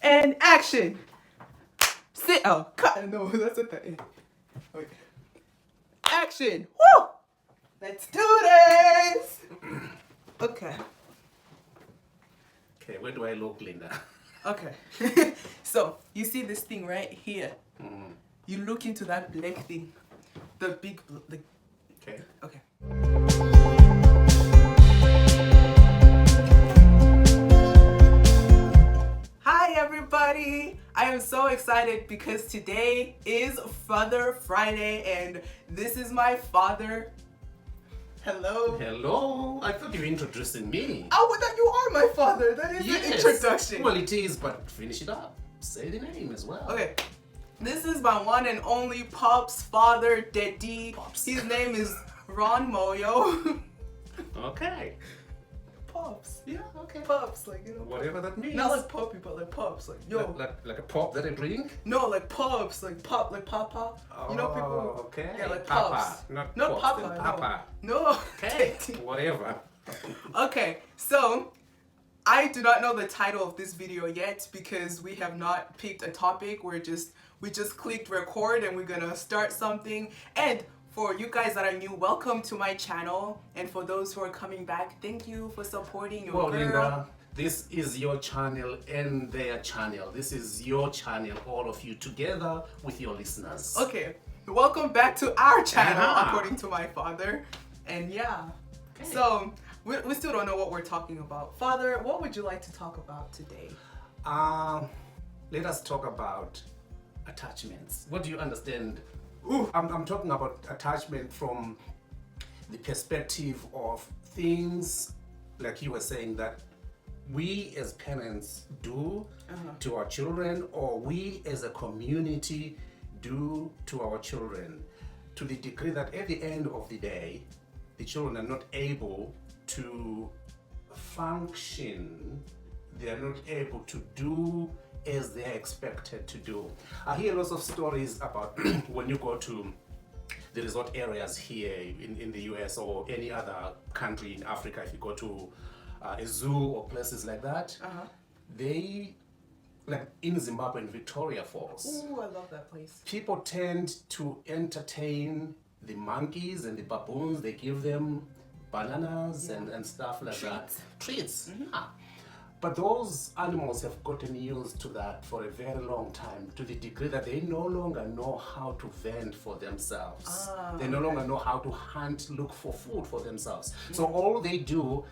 And action. Sit. Oh, cut. No, that's at the end. Wait. Action. Woo! Let's do this. Okay. Okay, where do I look, Linda? Okay. So you see this thing right here. You look into that black thing. The big. Okay. Okay. Hi everybody! I am so excited because today is Father Friday and this is my father. Hello. Hello. I thought you were introducing me. Oh, well, that you are my father. That is the introduction. Well, it is, but finish it up. Say the name as well. Okay. This is my one and only Pop's father, Daddy. Pops. His name is Ron Moyo. Okay. Pops. Yeah, okay. Pops, like, you know. Whatever that means. Not like Poppy, but like Pops. Like, yo. Like a pop that I drink? No, like Pops, like Pop, like Papa. You know people. Oh, okay. Yeah, like Papa. Pops. Not Not Pops, Papa. then Papa. No. Okay. Whatever. Okay, so I do not know the title of this video yet because we have not picked a topic. We just clicked record and we're gonna start something. And for you guys that are new, welcome to my channel. And for those who are coming back, thank you for supporting your girl. Linda, this is your channel and their channel. This is your channel, all of you together with your listeners. Okay, welcome back to our channel, Yeah. according to my father. And yeah, Okay. so we still don't know what we're talking about. Father, what would you like to talk about today? Let us talk about attachments. What do you understand? I'm talking about attachment from the perspective of things like you were saying that we as parents do to our children, or we as a community do to our children, to the degree that at the end of the day, the children are not able to function, they are not able to do as they are expected to do. I hear lots of stories about when you go to the resort areas here in the US or any other country in Africa, if you go to a zoo or places like that, they, like in Zimbabwe and Victoria Falls, Ooh, I love that place. people tend to entertain the monkeys and the baboons. They give them bananas and stuff like that. Treats. Yeah. But those animals have gotten used to that for a very long time, to the degree that they no longer know how to fend for themselves. They no longer know how to hunt, look for food for themselves. So all they do,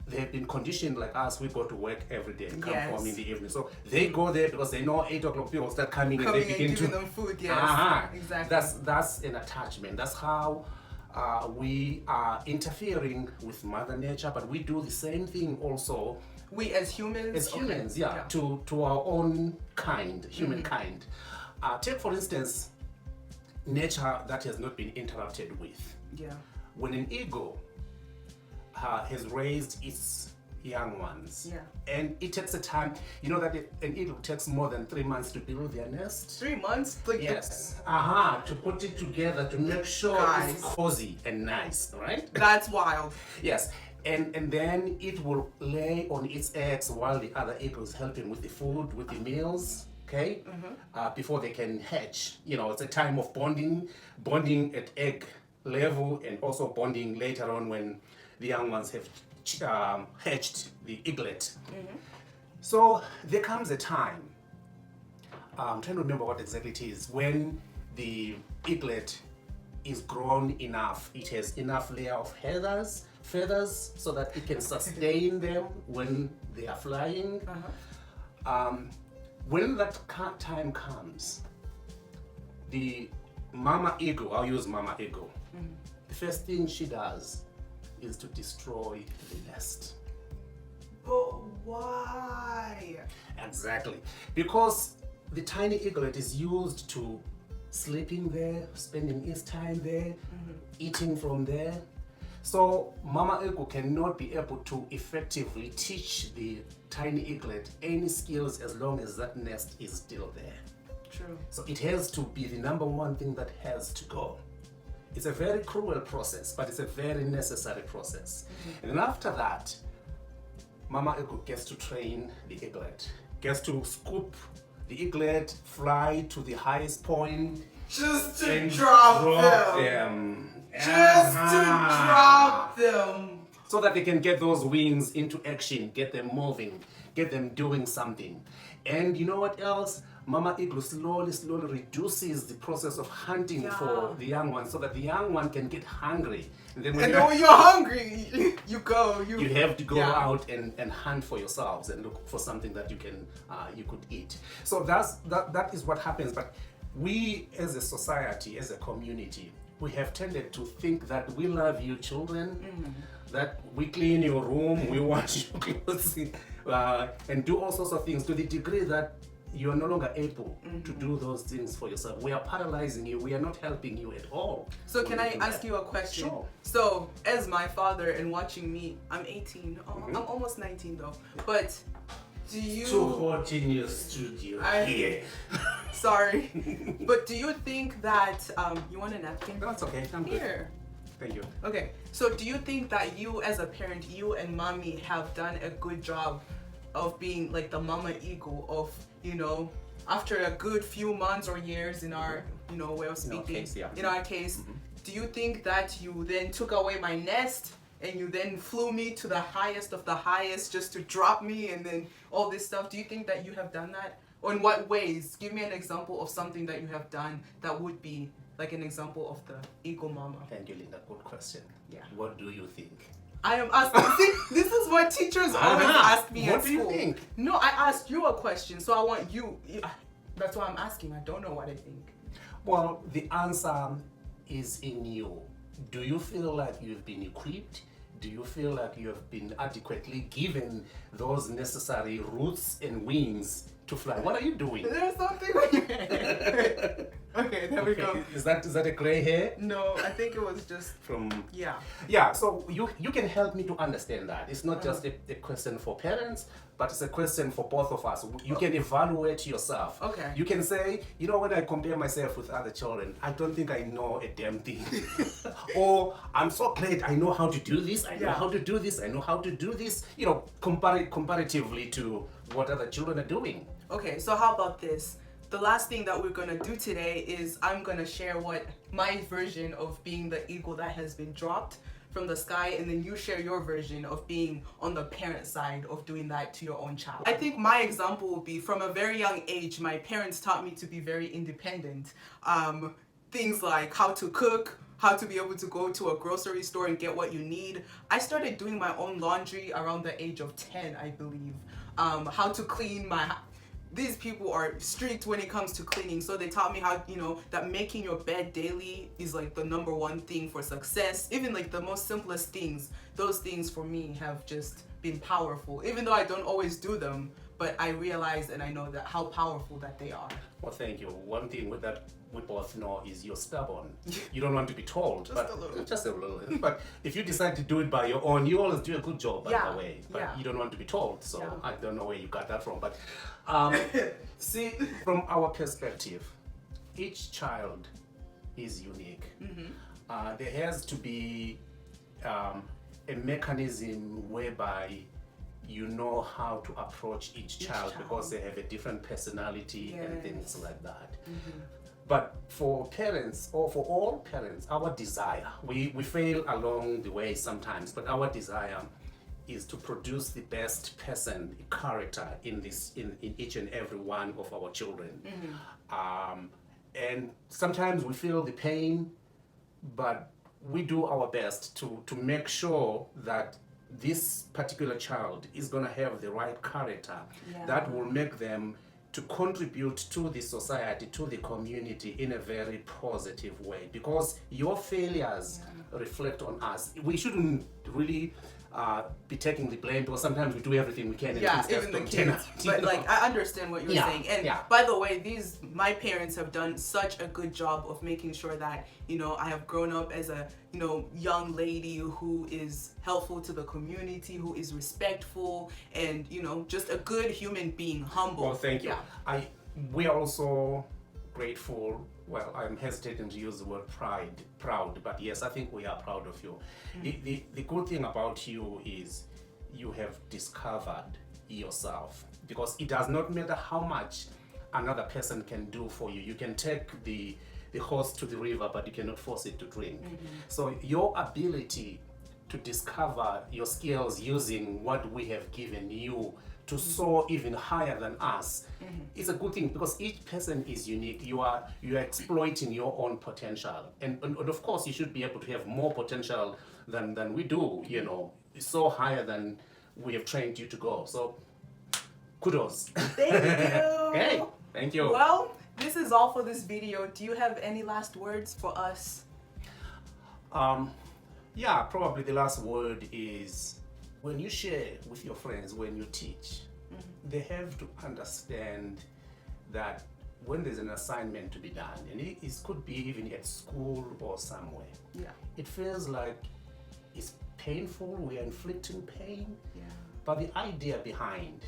they've been conditioned like us. We go to work every day and come home in the evening. So they go there because they know 8 o'clock people start coming and they begin giving to them food. Yes, exactly. That's an attachment. That's how we are interfering with Mother Nature, but we do the same thing also. We as humans. As humans, to our own kind, humankind. Take for instance, nature that has not been interacted with. Yeah. When an eagle has raised its young ones, and it takes a time. You know that an eagle takes more than 3 months to build their nest. 3 months? Like Yes. To put it together, to make sure it's cozy and nice, right? That's wild. Yes. And then it will lay on its eggs while the other eagles helping with the food, with the meals, okay? Before they can hatch. You know, it's a time of bonding at egg level, and also bonding later on when the young ones have hatched the eaglet. So there comes a time, I'm trying to remember what exactly it is, when the eaglet is grown enough, it has enough layer of feathers so that it can sustain them when they are flying. When that time comes, the mama eagle, I'll use mama eagle, the first thing she does is to destroy the nest. But why? Exactly. Because the tiny eaglet is used to sleeping there, spending its time there, eating from there. So Mama Eagle cannot be able to effectively teach the tiny eaglet any skills as long as that nest is still there. True. So it has to be the number one thing that has to go. It's a very cruel process, but it's a very necessary process. And then after that, Mama Eagle gets to train the eaglet, gets to scoop the eaglet, fly to the highest point, Just to and drop them. them. Just to Ah. drop them. So that they can get those wings into action, get them moving, get them doing something. And you know what else? Mama Eagle slowly reduces the process of hunting for the young one so that the young one can get hungry. And then when you're hungry, you go. you have to go out and hunt for yourselves and look for something that you can you could eat. So that is what happens. But we as a society, as a community, we have tended to think that we love you children, that we clean your room, we wash your clothes, and do all sorts of things to the degree that you are no longer able to do those things for yourself. We are paralyzing you. We are not helping you at all. So can I ask you a question? Sure. So as my father and watching me, I'm 18. I'm almost 19 though. But do you... Too hot in your studio here. Sorry. But do you think that... you want a napkin? That's okay. I'm good. Here. Thank you. Okay. So do you think that you as a parent, you and mommy have done a good job of being like the mama eagle of, you know, after a good few months or years in our, you know, way of speaking, in our case, do you think that you then took away my nest and you then flew me to the highest of the highest just to drop me and then all this stuff? Do you think that you have done that? Or in what ways? Give me an example of something that you have done that would be like an example of the eagle mama. Thank you, Linda. Good question. Yeah. What do you think? I am asking. See, this is what teachers always ask me What at do you school. think? No, I asked you a question, so I want you. That's why I'm asking. I don't know what I think. Well, the answer is in you. Do you feel like you've been equipped? Do you feel like you have been adequately given those necessary roots and wings to fly? What are you doing? There's something. Okay, there we go. Is that a gray hair? No, I think it was just From yeah. So you can help me to understand that. It's not just a question for parents, but it's a question for both of us. You can evaluate yourself. Okay. You can say, you know, when I compare myself with other children, I don't think I know a damn thing. Or I'm so glad I know how to do this, I know how to do this, I know how to do this, you know, comparatively to what other children are doing. Okay, so how about this? The last thing that we're gonna do today is I'm gonna share what my version of being the eagle that has been dropped from the sky, and then you share your version of being on the parent side of doing that to your own child. I think my example would be from a very young age, my parents taught me to be very independent. Things like how to cook, how to be able to go to a grocery store and get what you need. I started doing my own laundry around the age of 10, I believe. How to clean my... These people are strict when it comes to cleaning, so they taught me how, you know, that making your bed daily is like the #1 thing for success. Even like the most simplest things, those things for me have just been powerful, even though I don't always do them, but I realize and I know that how powerful that they are. Well, thank you. One thing with that we both know is you're stubborn. You don't want to be told. Just a little. Just a little. But if you decide to do it by your own, you always do a good job, by the way. But you don't want to be told. So I don't know where you got that from. But see, from our perspective, each child is unique. There has to be a mechanism whereby you know how to approach each child because they have a different personality and things like that. But for parents, or for all parents, our desire, we fail along the way sometimes, but our desire is to produce the best person, character in each and every one of our children. And sometimes we feel the pain, but we do our best to make sure that this particular child is going to have the right character that will make them to contribute to the society, to the community in a very positive way, because your failures reflect on us. We shouldn't really be taking the blame, because sometimes we do everything we can and things even the don't turn kids. out, But like, I understand what you're saying. And by the way, my parents have done such a good job of making sure that, you know, I have grown up as a, you know, young lady who is helpful to the community, who is respectful, and, you know, just a good human being, humble. Well, thank you. We are also grateful. Well, I'm hesitating to use the word proud, but yes, I think we are proud of you. The good thing about you is you have discovered yourself. because it does not matter how much another person can do for you. You can take the horse to the river, but you cannot force it to drink. So your ability to discover your skills using what we have given you to soar even higher than us is a good thing, because each person is unique. You are exploiting your own potential, and of course you should be able to have more potential than we do. You know, it's so higher than we have trained you to go. So kudos. Thank you. Okay, thank you. Well, this is all for this video. Do you have any last words for us? Yeah, probably the last word is, when you share with your friends, when you teach, they have to understand that when there's an assignment to be done, and it could be even at school or somewhere, it feels like it's painful, we are inflicting pain, but the idea behind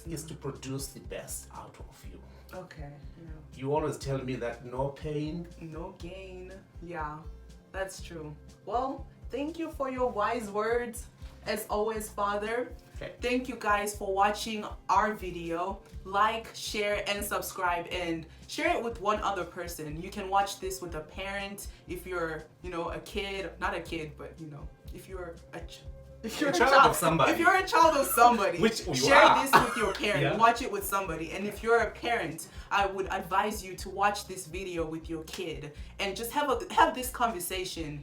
is to produce the best out of you. Okay. You always tell me that no pain, no gain. Yeah, that's true. Well, thank you for your wise words. As always, Father. Okay. Thank you guys for watching our video. Like, share, and subscribe, and share it with one other person. You can watch this with a parent, if you're, a kid, not a kid, but if you're a child of somebody. If you're a child of somebody, Which you share are. this with your parent. Watch it with somebody. And if you're a parent, I would advise you to watch this video with your kid and just have this conversation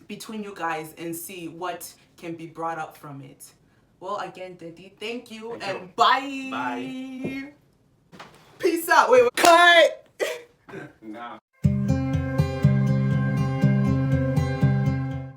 between you guys and see what can be brought up from it. Well, again, Daddy, thank you, and bye. Bye. Peace out. Wait. Cut. Nah.